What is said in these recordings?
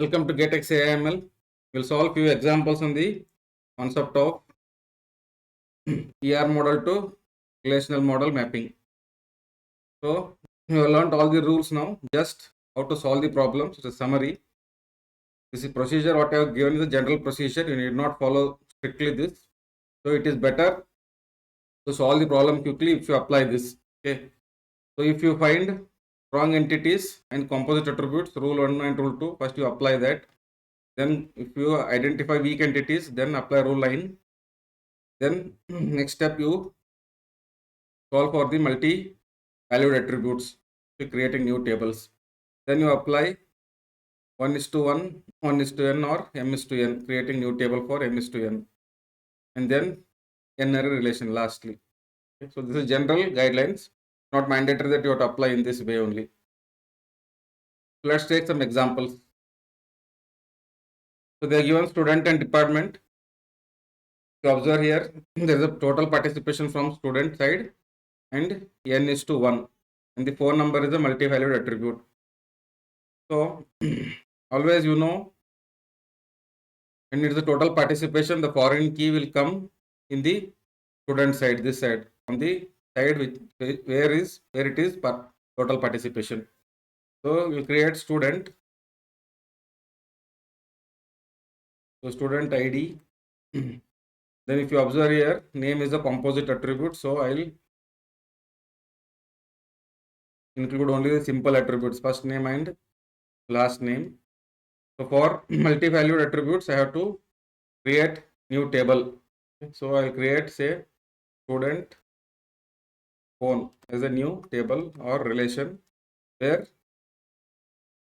Welcome to GetX AIML. We'll solve few examples on the concept of ER model to relational model mapping. So you have learned all the rules now, just how to solve the problems. It's a summary. This is procedure, what I have given is the general procedure. You need not follow strictly this. So it is better to solve the problem quickly if you apply this. Okay. So if you find strong entities and composite attributes, rule 1 and rule 2, first you apply that. Then if you identify weak entities, then apply rule 9. Then next step, you solve for the multi-valued attributes to creating new tables. Then you apply 1:1, 1:n or m:(n), creating new table for m:(n), and then n-array relation lastly. Okay, so this is general guidelines, not mandatory that you have to apply in this way only. So let's take some examples. So they are given student and department. To observe here, there is a total participation from student side and n:1, and the phone number is a multi-valued attribute. So always when it is the total participation, the foreign key will come in the student side, this side, on the side where it is total participation. So we create student. So student ID. Then if you observe here, name is a composite attribute, so I will include only the simple attributes, first name and last name. So for multi-valued attributes, I have to create new table. So I'll create, say, student phone as a new table or relation where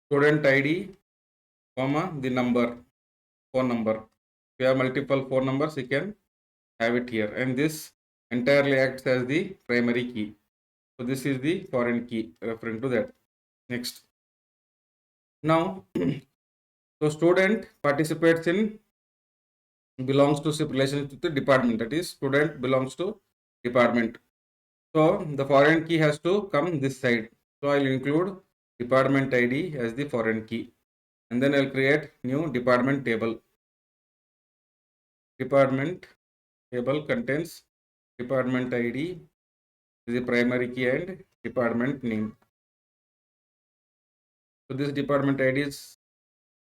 student ID, comma, the number, phone number. If you have multiple phone numbers, you can have it here. And this entirely acts as the primary key. So this is the foreign key referring to that. Next. Now, so student participates in belongs to relationship with the department, that is student belongs to department. So the foreign key has to come this side. So I'll include department ID as the foreign key, and then I'll create new department table. Department table contains department ID is the primary key and department name. So this department ID is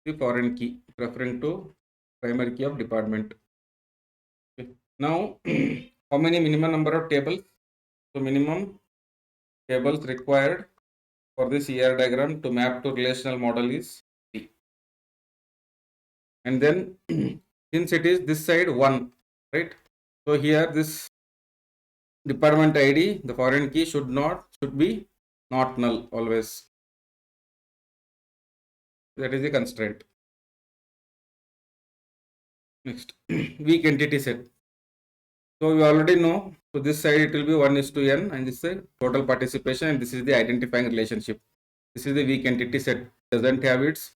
the foreign key referring to primary key of department. Okay. Now how many minimum number of tables? So minimum tables required for this ER diagram to map to relational model is 3. And then since it is this side 1, right? So here this department ID, the foreign key should be not null always. That is the constraint. Next, weak entity set. So we already know, so this side it will be 1:n, and this is total participation, and this is the identifying relationship. This is the weak entity set, doesn't have its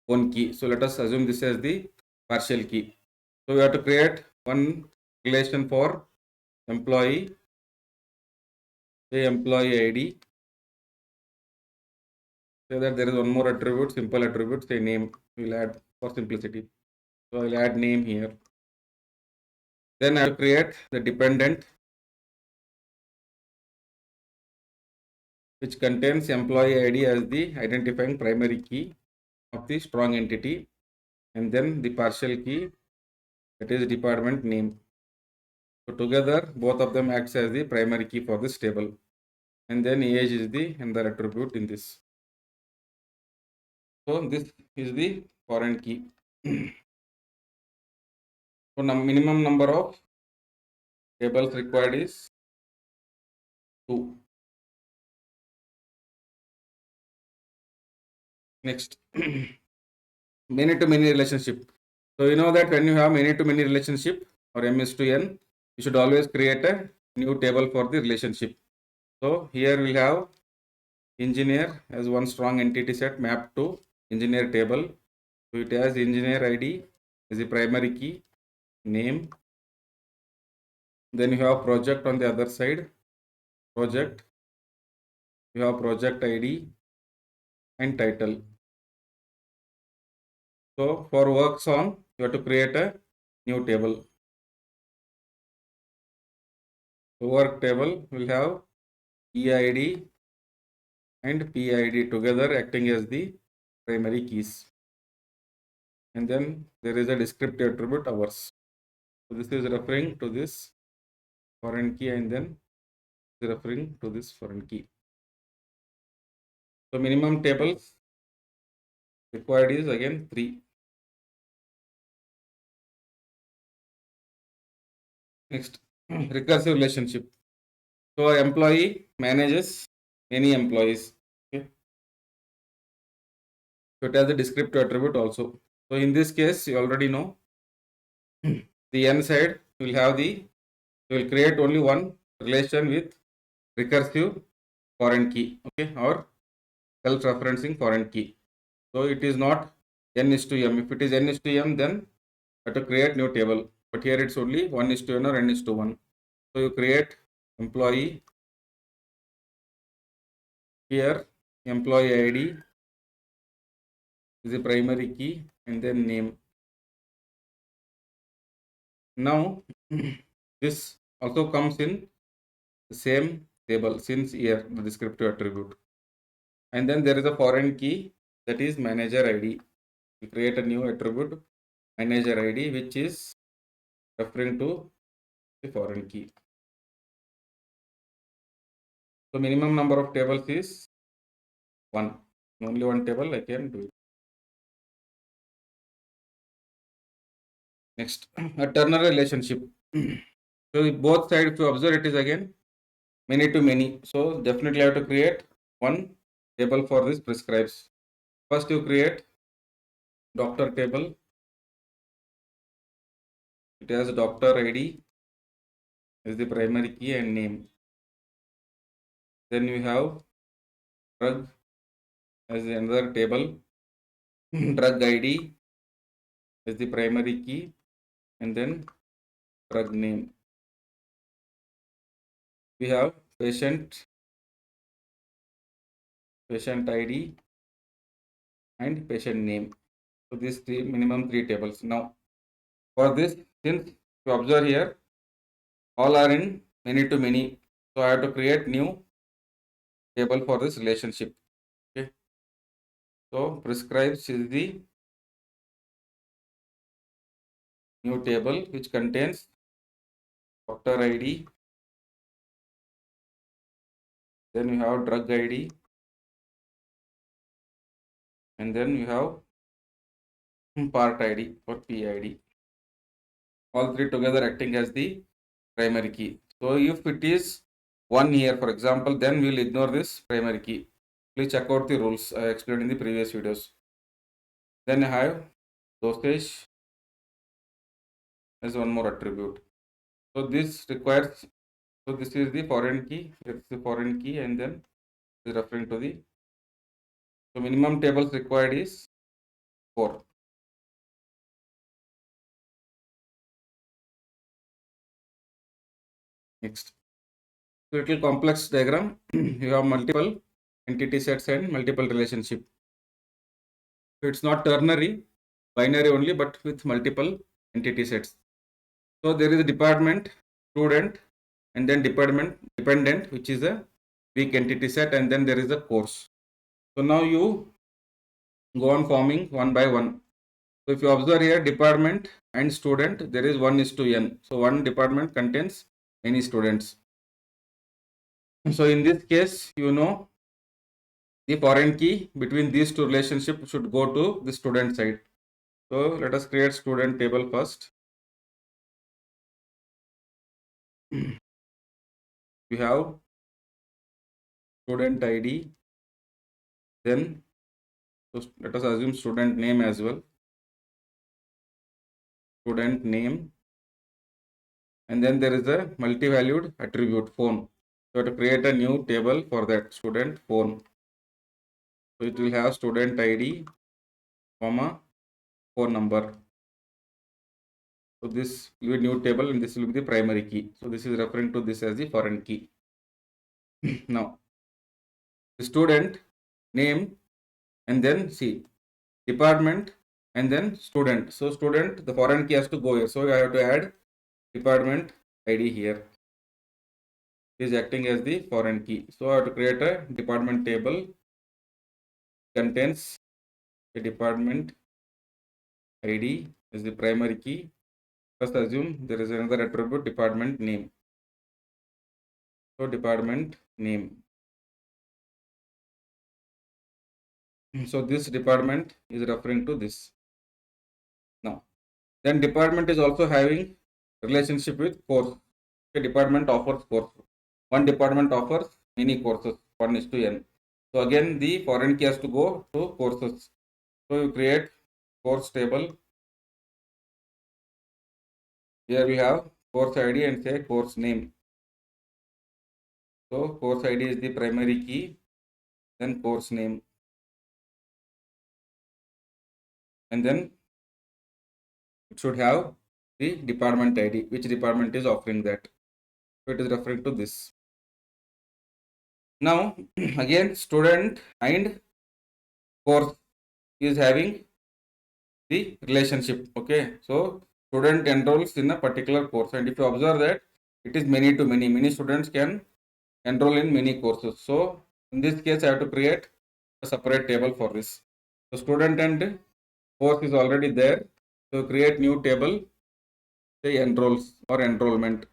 own key. So let us assume this as the partial key. So we have to create one relation for employee, say employee ID. So that there is one more attribute, simple attribute, say name. We'll add for simplicity. So I'll add name here. Then I'll create the dependent, which contains employee ID as the identifying primary key of the strong entity, and then the partial key, that is department name. So together both of them acts as the primary key for this table, and then age is the another attribute in this. So this is the foreign key. So minimum number of tables required is 2. Next, many to many relationship. So you know that when you have many to many relationship or m:(n), you should always create a new table for the relationship. So here we have engineer as one strong entity set mapped to engineer table. So it has engineer ID as the primary key, name. Then you have project on the other side, project. You have project ID and title. So for works on, you have to create a new table. The work table will have EID and PID together acting as the primary keys. And then there is a descriptive attribute hours. So this is referring to this foreign key and then referring to this foreign key. So minimum tables required is again 3. Next, recursive relationship. So employee manages many employees. Okay. So it has a descriptive attribute also. So in this case, you already know the n side will have you will create only one relation with recursive foreign key, okay, or self-referencing foreign key. So it is not n is to m. If it is n is to m, then you have to create new table. But here it's only 1 is to n or n is to 1. So you create employee. Here employee ID is the primary key and then name. Now this also comes in the same table since here the descriptive attribute. And then there is a foreign key that is manager ID. We create a new attribute manager ID which is referring to the foreign key. So minimum number of tables is 1. Only one table I can do it. Next, a Turner relationship. So both sides, if you observe, it is again many to many. So definitely I have to create one table for this prescribes. First you create doctor table. It has doctor ID is the primary key and name. Then you have drug as another table. Drug ID is the primary key and then drug name. We have patient ID and patient name. So these minimum 3 tables. Now for this, since you observe here, all are in many to many. So I have to create new table for this relationship. Okay. So prescribes is the new table which contains doctor ID. Then you have drug ID. And then you have part ID or PID. All three together acting as the primary key. So if it is 1 here, for example, then we will ignore this primary key. Please check out the rules I explained in the previous videos. Then I have dosage as one more attribute. So this requires, so this is the foreign key, it's the foreign key and then is referring to the, so minimum tables required is 4. Next, little complex diagram. You have multiple entity sets and multiple relationship. So it's not ternary, binary only, but with multiple entity sets. So there is a department, student, and then department dependent, which is a weak entity set, and then there is a course. So now you go on forming one by one. So if you observe here, department and student, there is 1 is to n. So one department contains many students. So in this case, you know the foreign key between these two relationships should go to the student side. So let us create student table first. We have student ID. Then so let us assume student name as well. Student name. And then there is a multi-valued attribute phone. So to create a new table for that student phone. So it will have student ID, comma, phone number. So this will be new table and this will be the primary key. So this is referring to this as the foreign key. Now, the student name and then see department and then student. So student, the foreign key has to go here. So I have to add department ID here. It is acting as the foreign key. So I have to create a department table. Contains a department ID is the primary key. First assume there is another attribute department name. So department name. So this department is referring to this. Now, then department is also having relationship with course. A department offers course. One department offers many courses, 1:n. So again, the foreign key has to go to courses. So you create course table. Here we have course ID and say course name. So course ID is the primary key, then course name, and then it should have the department ID, which department is offering that. So it is referring to this. Now again, student and course is having the relationship. Okay, so student enrolls in a particular course, and if you observe that it is many to many, many students can enroll in many courses. So in this case, I have to create a separate table for this. So student and course is already there. So create new table, say enrolls or enrollment.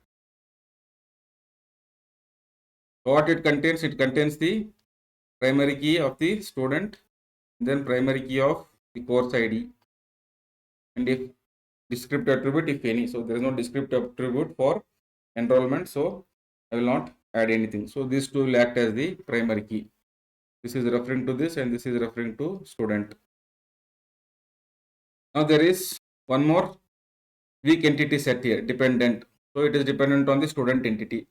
So what it contains the primary key of the student, then primary key of the course ID, and if descriptive attribute if any. So there is no descriptive attribute for enrollment, so I will not add anything. So these two will act as the primary key. This is referring to this and this is referring to student. Now there is one more weak entity set here, dependent. So it is dependent on the student entity.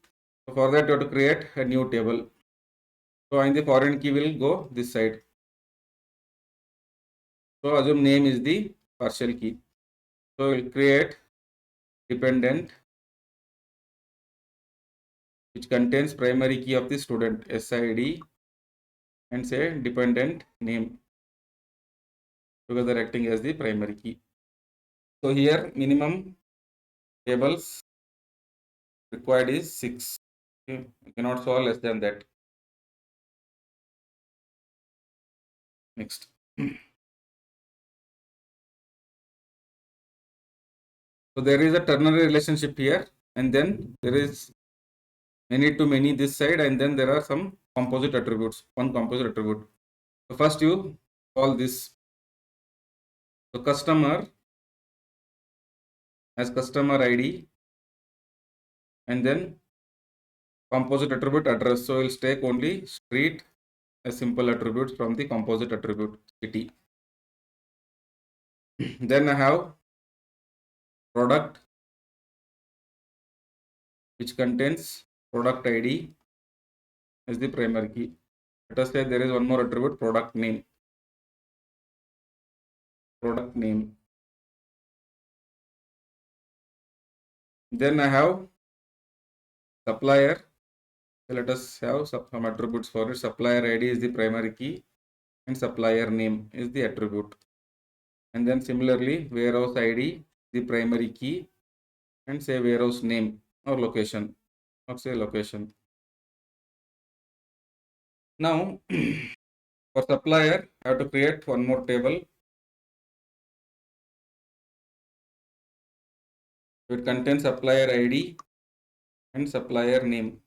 So for that you have to create a new table. So and the foreign key will go this side. So assume name is the partial key. So we'll create dependent which contains primary key of the student SID and say dependent name, together acting as the primary key. So here minimum tables required is 6. Okay, you cannot solve less than that. Next. So there is a ternary relationship here, and then there is many to many this side, and then there are some composite attributes, one composite attribute. So first you call this. So customer as customer ID, and then composite attribute address. So we'll take only street as simple attributes from the composite attribute city. Then I have product which contains product ID as the primary key. Let us say there is one more attribute product name. Product name. Then I have supplier. So let us have some attributes for it. Supplier ID is the primary key and supplier name is the attribute. And then similarly warehouse ID the primary key and say warehouse name or location, or say location. Now for supplier I have to create one more table. It contains supplier ID and supplier name.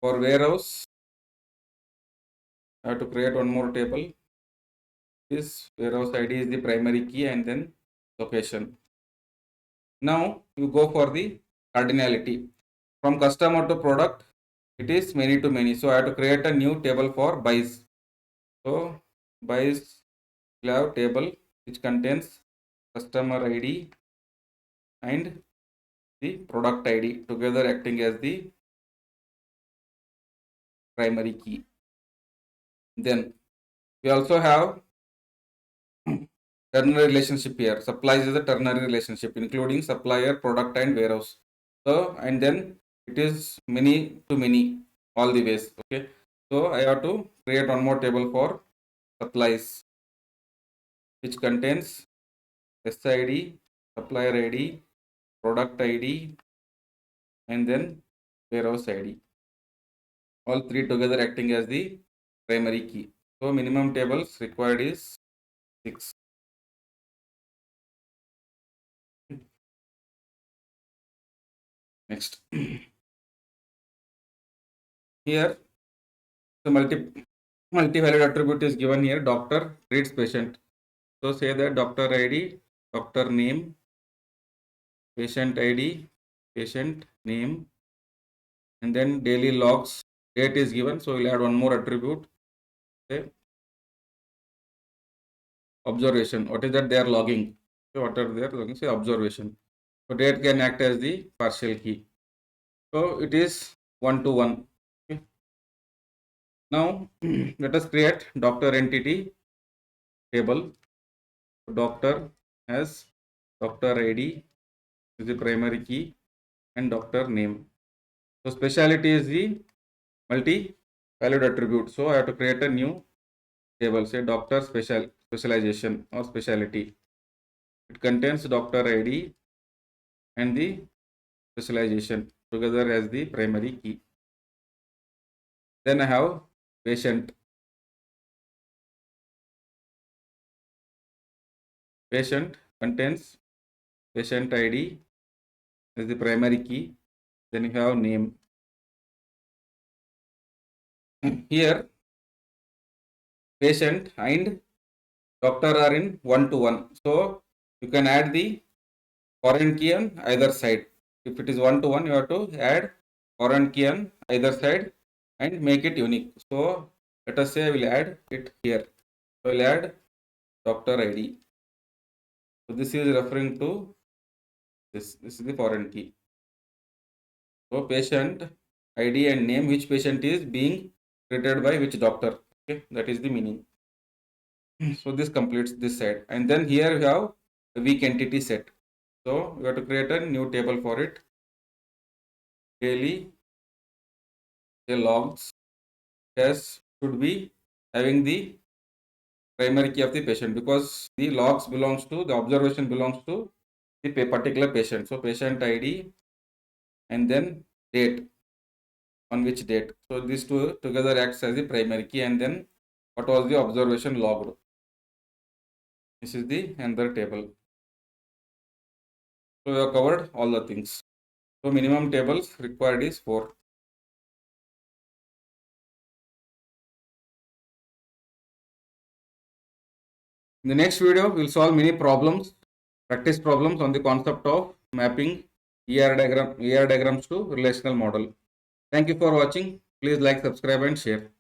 For warehouse I have to create one more table. This warehouse ID is the primary key and then location. Now you go for the cardinality. From customer to product, it is many to many. So I have to create a new table for buys. So buys will have table which contains customer ID and the product ID together acting as the primary key. Then we also have ternary relationship here. Supplies is a ternary relationship including supplier, product and warehouse. So and then it is many to many all the ways. Okay. So I have to create one more table for supplies. which contains SID, supplier ID, product ID, and then warehouse ID. All three together acting as the primary key. So minimum tables required is 6. Next. Here the multi-valued attribute is given here. Doctor treats patient. So say that doctor ID, doctor name, patient ID, patient name, and then daily logs. Date is given. So we'll add one more attribute. Say observation. What is that they are logging? So what are they are logging? Say observation. So date can act as the partial key. So it is 1 to 1. Okay. Now let us create doctor entity table. Doctor has doctor ID is the primary key and doctor name. So specialty is the multi-valued attribute. So I have to create a new table. Say doctor specialization or specialty. It contains doctor ID and the specialization together as the primary key. Then I have patient. Patient contains patient ID as the primary key. Then you have name. Here patient and doctor are in 1 to 1. So you can add the foreign key on either side. If it is 1 to 1, you have to add foreign key on either side and make it unique. So let us say I will add it here. So I will add doctor ID. So this is referring to this. This is the foreign key. So patient ID and name, which patient is being treated by which doctor. Okay, that is the meaning. So this completes this side. And then here we have a weak entity set. So we have to create a new table for it. Daily the logs has should be having the primary key of the patient, because the logs belongs to the observation belongs to the particular patient. So patient ID and then date, on which date. So these two together acts as the primary key, and then what was the observation logged. This is the another table. So we have covered all the things. So minimum tables required is 4. In the next video, we will solve many problems, practice problems on the concept of mapping ER diagrams to relational model. Thank you for watching. Please like, subscribe and share.